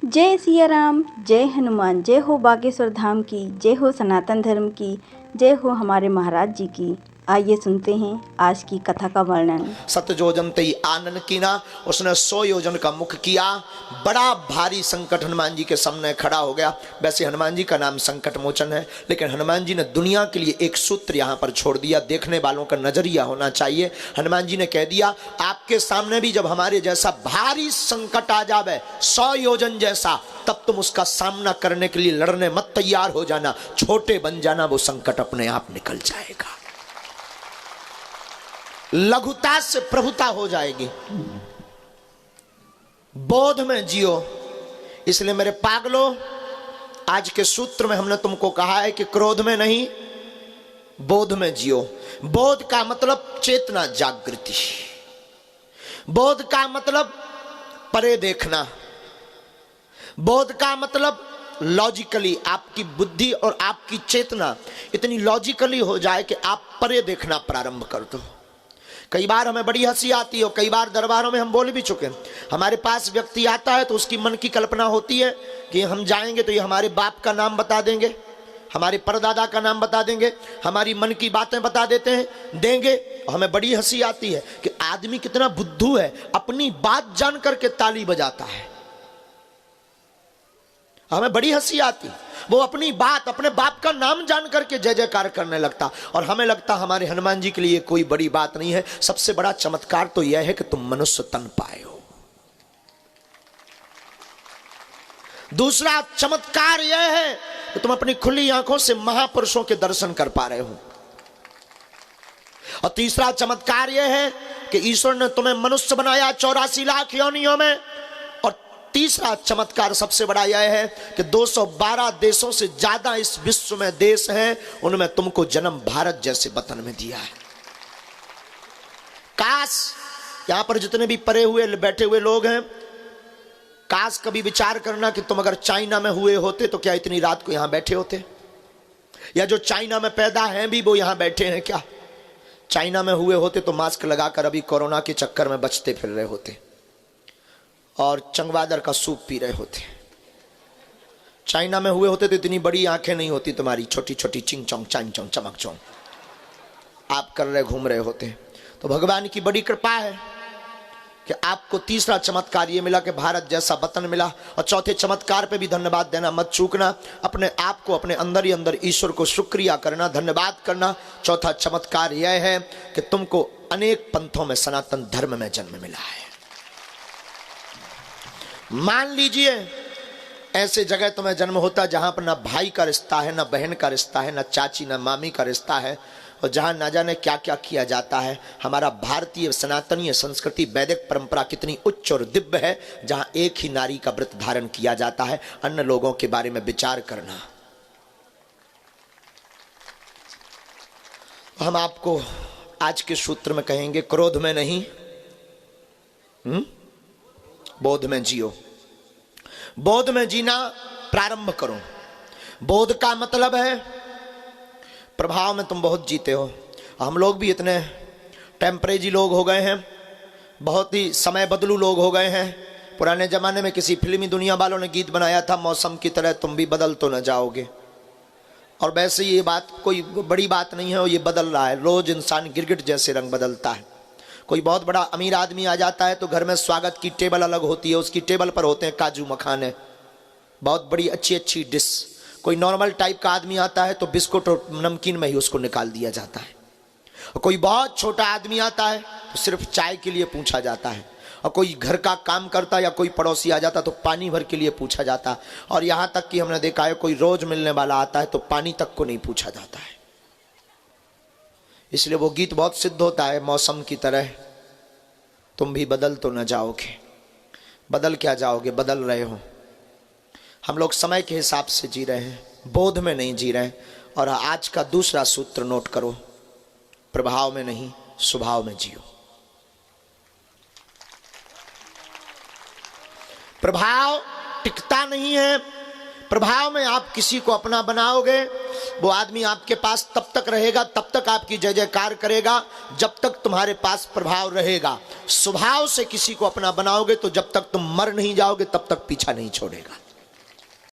जय सिया राम, जय हनुमान, जय हो बागेश्वर धाम की, जय हो सनातन धर्म की, जय हो हमारे महाराज जी की। आइए सुनते हैं आज की कथा का वर्णन। सत योजन तई आनन कीना, उसने 100 योजन का मुख किया। बड़ा भारी संकट हनुमान जी के सामने खड़ा हो गया। वैसे हनुमान जी का नाम संकट मोचन है, लेकिन हनुमान जी ने दुनिया के लिए एक सूत्र यहाँ पर छोड़ दिया। देखने वालों का नजरिया होना चाहिए। हनुमान जी ने कह दिया, आपके सामने भी जब हमारे जैसा भारी संकट आ जावे 100 योजन जैसा, तब तुम उसका सामना करने के लिए लड़ने मत तैयार हो जाना, छोटे बन जाना, वो संकट अपने आप निकल जाएगा। लघुता से प्रभुता हो जाएगी। बोध में जियो। इसलिए मेरे पागलों, आज के सूत्र में हमने तुमको कहा है कि क्रोध में नहीं, बोध में जियो। बोध का मतलब चेतना जागृति, बोध का मतलब परे देखना, बोध का मतलब लॉजिकली आपकी बुद्धि और आपकी चेतना इतनी लॉजिकली हो जाए कि आप परे देखना प्रारंभ कर दो। कई बार हमें बड़ी हंसी आती है और कई बार दरबारों में हम बोल भी चुके हैं। हमारे पास व्यक्ति आता है तो उसकी मन की कल्पना होती है कि हम जाएंगे तो ये हमारे बाप का नाम बता देंगे, हमारे परदादा का नाम बता देंगे, हमारी मन की बातें बता देते हैं देंगे। हमें बड़ी हंसी आती है कि आदमी कितना बुद्धू है, अपनी बात जान करके ताली बजाता है। हमें बड़ी हंसी आती, वो अपनी बात, अपने बाप का नाम जान करके जय जयकार करने लगता, और हमें लगता हमारे हनुमान जी के लिए कोई बड़ी बात नहीं है। सबसे बड़ा चमत्कार तो यह है कि तुम मनुष्य तन पाए हो। दूसरा चमत्कार यह है कि तुम अपनी खुली आंखों से महापुरुषों के दर्शन कर पा रहे हो। और तीसरा चमत्कार यह है कि ईश्वर ने तुम्हें मनुष्य बनाया 84 लाख योनियों में। तीसरा चमत्कार सबसे बड़ा यह है कि 212 देशों से ज्यादा इस विश्व में देश हैं, उनमें तुमको जन्म भारत जैसे वतन में दिया है। काश यहां पर जितने भी परे हुए बैठे हुए लोग हैं, काश कभी विचार करना कि तुम अगर चाइना में हुए होते तो क्या इतनी रात को यहां बैठे होते, या जो चाइना में पैदा हैं भी वो यहां बैठे हैं। क्या चाइना में हुए होते तो मास्क लगाकर अभी कोरोना के चक्कर में बचते फिर रहे होते और चंगवादर का सूप पी रहे होते। चाइना में हुए होते तो इतनी बड़ी आंखें नहीं होती तुम्हारी, छोटी छोटी चिंग चोंग चांग चोंग चमक चोंग आप कर रहे घूम रहे होते। तो भगवान की बड़ी कृपा है कि आपको तीसरा चमत्कार ये मिला कि भारत जैसा वतन मिला। और चौथे चमत्कार पे भी धन्यवाद देना मत चूकना। अपने आप को अपने अंदर ही अंदर ईश्वर को शुक्रिया करना, धन्यवाद करना। चौथा चमत्कार यह है कि तुमको अनेक पंथों में सनातन धर्म में जन्म मिला है। मान लीजिए ऐसे जगह तुम्हें जन्म होता जहां पर ना भाई का रिश्ता है, ना बहन का रिश्ता है, ना चाची ना मामी का रिश्ता है, और जहां ना जाने क्या क्या किया जाता है। हमारा भारतीय सनातनीय संस्कृति वैदिक परंपरा कितनी उच्च और दिव्य है, जहां एक ही नारी का व्रत धारण किया जाता है। अन्य लोगों के बारे में विचार करना। हम आपको आज के सूत्र में कहेंगे, क्रोध में नहीं, बोध में जियो। बोध में जीना प्रारंभ करो। बोध का मतलब है प्रभाव में तुम बहुत जीते हो। हम लोग भी इतने टेम्परेरी लोग हो गए हैं, बहुत ही समय बदलू लोग हो गए हैं। पुराने जमाने में किसी फिल्मी दुनिया वालों ने गीत बनाया था, मौसम की तरह तुम भी बदल तो न जाओगे। और वैसे ये बात कोई बड़ी बात नहीं है, और ये बदल रहा है। रोज इंसान गिरगिट जैसे रंग बदलता है। कोई बहुत बड़ा अमीर आदमी आ जाता है तो घर में स्वागत की टेबल अलग होती है, उसकी टेबल पर होते हैं काजू मखाने, बहुत बड़ी अच्छी अच्छी डिश। कोई नॉर्मल टाइप का आदमी आता है तो बिस्कुट और नमकीन में ही उसको निकाल दिया जाता है। और कोई बहुत छोटा आदमी आता है तो सिर्फ चाय के लिए पूछा जाता है। और कोई घर का काम करता या कोई पड़ोसी आ जाता तो पानी भर के लिए पूछा जाता। और यहाँ तक कि हमने देखा है कोई रोज मिलने वाला आता है तो पानी तक को नहीं पूछा जाता है। इसलिए वो गीत बहुत सिद्ध होता है, मौसम की तरह तुम भी बदल तो न जाओगे। बदल क्या जाओगे, बदल रहे हो। हम लोग समय के हिसाब से जी रहे हैं, बोध में नहीं जी रहे हैं। और आज का दूसरा सूत्र नोट करो, प्रभाव में नहीं, स्वभाव में जियो। प्रभाव टिकता नहीं है, प्रभाव में आप किसी को अपना बनाओगे, वो आदमी आपके पास तब तक रहेगा, तब तक आपकी जय जयकार करेगा जब तक तुम्हारे पास प्रभाव रहेगा। स्वभाव से किसी को अपना बनाओगे तो जब तक तुम मर नहीं जाओगे तब तक पीछा नहीं छोड़ेगा।